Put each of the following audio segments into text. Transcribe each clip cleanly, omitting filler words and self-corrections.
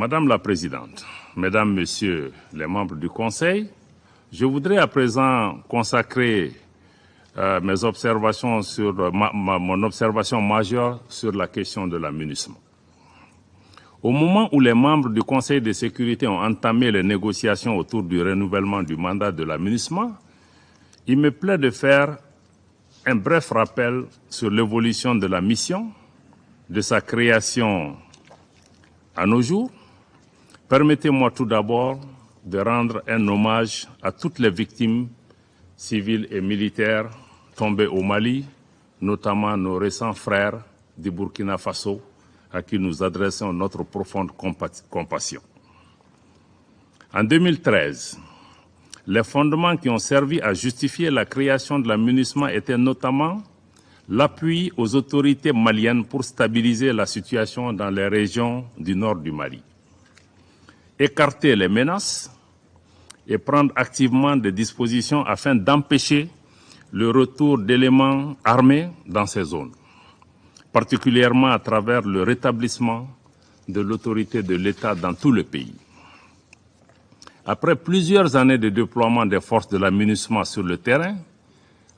Madame la Présidente, Mesdames, Messieurs les membres du Conseil, je voudrais à présent consacrer mes observations sur mon observation majeure sur la question de la MINUSMA. Au moment où les membres du Conseil de sécurité ont entamé les négociations autour du renouvellement du mandat de la MINUSMA, il me plaît de faire un bref rappel sur l'évolution de la mission, de sa création à nos jours. Permettez-moi tout d'abord de rendre un hommage à toutes les victimes civiles et militaires tombées au Mali, notamment nos récents frères du Burkina Faso, à qui nous adressons notre profonde compassion. En 2013, les fondements qui ont servi à justifier la création de la MINUSMA étaient notamment l'appui aux autorités maliennes pour stabiliser la situation dans les régions du nord du Mali, écarter les menaces et prendre activement des dispositions afin d'empêcher le retour d'éléments armés dans ces zones, particulièrement à travers le rétablissement de l'autorité de l'État dans tout le pays. Après plusieurs années de déploiement des forces de la MINUSMA sur le terrain,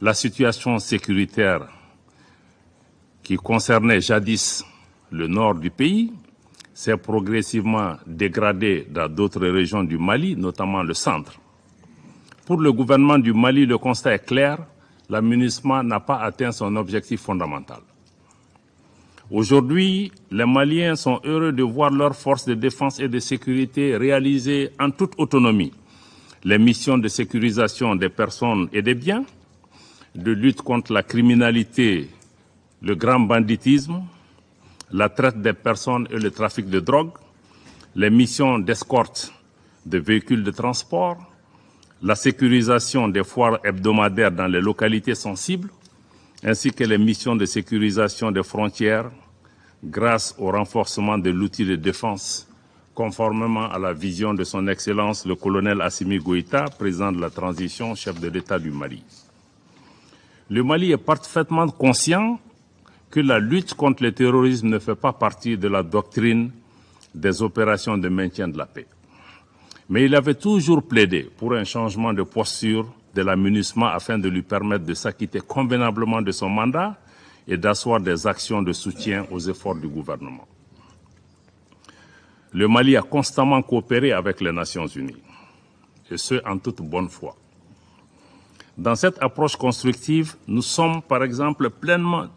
la situation sécuritaire qui concernait jadis le nord du pays s'est progressivement dégradée dans d'autres régions du Mali, notamment le centre. Pour le gouvernement du Mali, le constat est clair, la MINUSMA n'a pas atteint son objectif fondamental. Aujourd'hui, les Maliens sont heureux de voir leurs forces de défense et de sécurité réaliser en toute autonomie les missions de sécurisation des personnes et des biens, de lutte contre la criminalité, le grand banditisme, la traite des personnes et le trafic de drogue, les missions d'escorte de véhicules de transport, la sécurisation des foires hebdomadaires dans les localités sensibles, ainsi que les missions de sécurisation des frontières grâce au renforcement de l'outil de défense, conformément à la vision de son Excellence le colonel Assimi Goïta, président de la transition, chef de l'État du Mali. Le Mali est parfaitement conscient que la lutte contre le terrorisme ne fait pas partie de la doctrine des opérations de maintien de la paix. Mais il avait toujours plaidé pour un changement de posture de la MINUSMA afin de lui permettre de s'acquitter convenablement de son mandat et d'asseoir des actions de soutien aux efforts du gouvernement. Le Mali a constamment coopéré avec les Nations Unies, et ce, en toute bonne foi. Dans cette approche constructive, nous nous sommes par exemple pleinement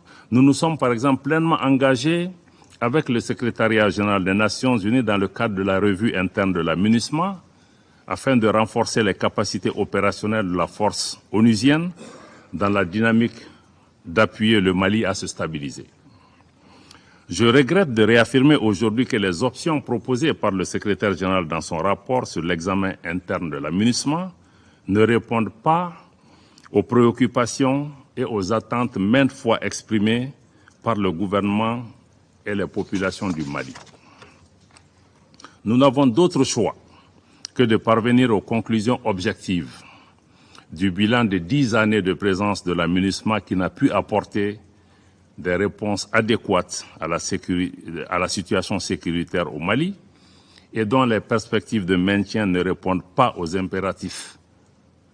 engagés avec le Secrétariat général des Nations Unies dans le cadre de la revue interne de la MINUSMA, afin de renforcer les capacités opérationnelles de la force onusienne dans la dynamique d'appuyer le Mali à se stabiliser. Je regrette de réaffirmer aujourd'hui que les options proposées par le secrétaire général dans son rapport sur l'examen interne de la MINUSMA ne répondent pas aux préoccupations et aux attentes maintes fois exprimées par le gouvernement et les populations du Mali. Nous n'avons d'autre choix que de parvenir aux conclusions objectives du bilan de 10 années de présence de la MINUSMA qui n'a pu apporter des réponses adéquates à la situation sécuritaire au Mali et dont les perspectives de maintien ne répondent pas aux impératifs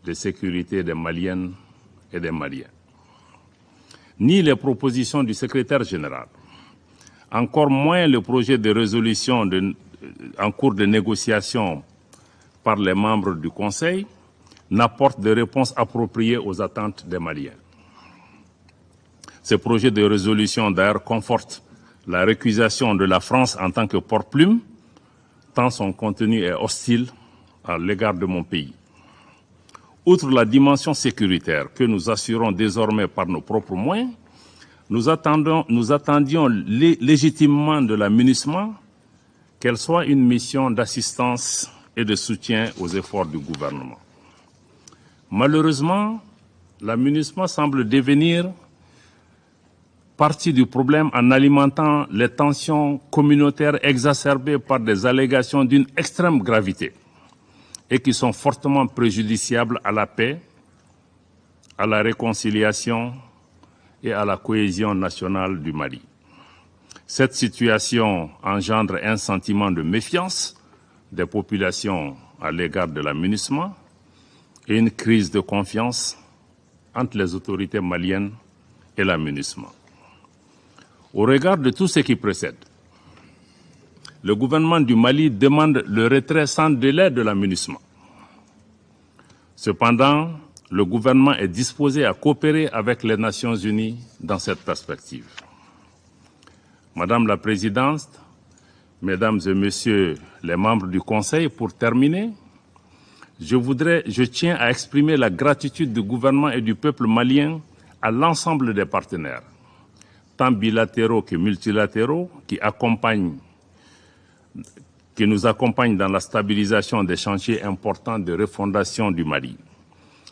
de sécurité des Maliennes et des Maliens. Ni les propositions du secrétaire général, encore moins le projet de résolution en cours de négociation par les membres du Conseil, n'apportent de réponses appropriées aux attentes des Maliens. Ce projet de résolution, d'ailleurs, conforte la récusation de la France en tant que porte-plume, tant son contenu est hostile à l'égard de mon pays. Outre la dimension sécuritaire que nous assurons désormais par nos propres moyens, nous attendions légitimement de la MINUSMA qu'elle soit une mission d'assistance et de soutien aux efforts du gouvernement. Malheureusement, la MINUSMA semble devenir partie du problème en alimentant les tensions communautaires exacerbées par des allégations d'une extrême gravité et qui sont fortement préjudiciables à la paix, à la réconciliation et à la cohésion nationale du Mali. Cette situation engendre un sentiment de méfiance des populations à l'égard de la MINUSMA et une crise de confiance entre les autorités maliennes et la MINUSMA. Au regard de tout ce qui précède, le gouvernement du Mali demande le retrait sans délai de la MINUSMA. Cependant, le gouvernement est disposé à coopérer avec les Nations Unies dans cette perspective. Madame la Présidente, Mesdames et Messieurs les membres du Conseil, pour terminer, je tiens à exprimer la gratitude du gouvernement et du peuple malien à l'ensemble des partenaires, tant bilatéraux que multilatéraux, qui nous accompagnent dans la stabilisation des chantiers importants de refondation du Mali.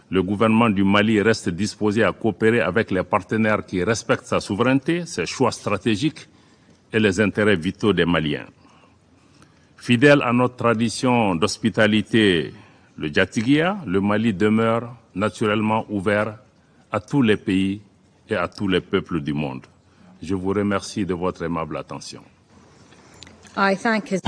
Le gouvernement du Mali reste disposé à coopérer avec les partenaires qui respectent sa souveraineté, ses choix stratégiques et les intérêts vitaux des Maliens. Fidèle à notre tradition d'hospitalité, le Djatiguia, le Mali demeure naturellement ouvert à tous les pays et à tous les peuples du monde. Je vous remercie de votre aimable attention. I thank his